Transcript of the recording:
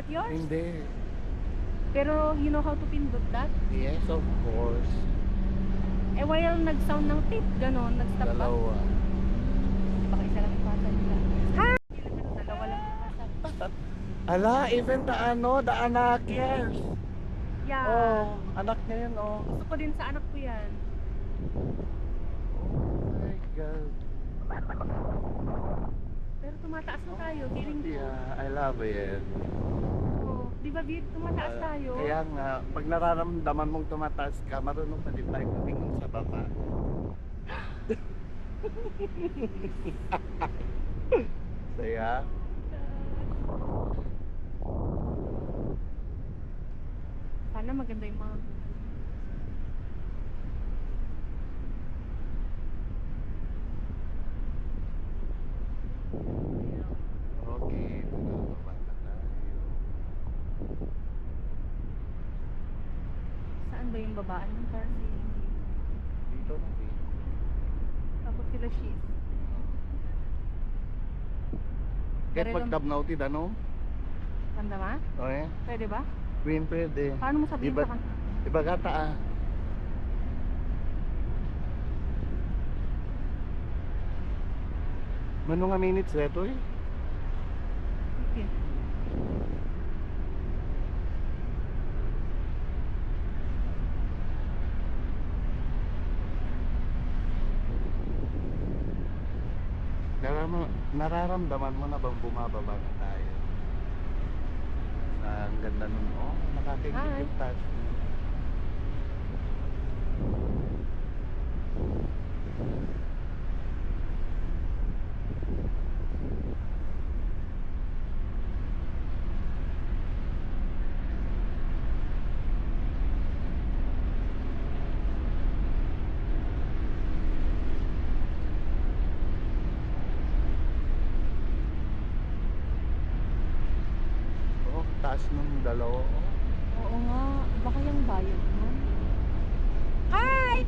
that yours? Hindi. Pero you know how to pindot that? Yes, of course. Eh while nag-sound ng tape, ganon, nag-stop ba? Dalawa. Baka isa lang ipasa nila. Ha? Dalawa lang ipasa. Ala, even the anak, yes. Yeah. Oh, anak niya yun, oh. Gusto ko din sa anak ko yan. Oh my God. Pero tumataas na tayo, feeling ko. Yeah, I love it. Oh, di ba Vic, tumataas tayo? Kaya nga, pag nararamdaman mong tumataas ka, marunong pa din tayo tumingin sa baba. Saya. Sana maganda yung mga... Okay, baba na tayo. Saan ba yung babaan ng car? Dito na din. Tapos sila she's. Kahit Pero magkabnaw ti ano? Ganda ma? Okay. Pwede ba? Pwede. Paano mo sabihin Iba, sa kanya? iba gata ah. Mano nga minutes reto eh? Okay. Nararamdaman mo na bang bumababa na tayo? Ang ganda nun, oh, nakakaingit yung taas mo. Oh, taas nung dalawa, oh. Oo nga. Baka yung bayad mo. Hi!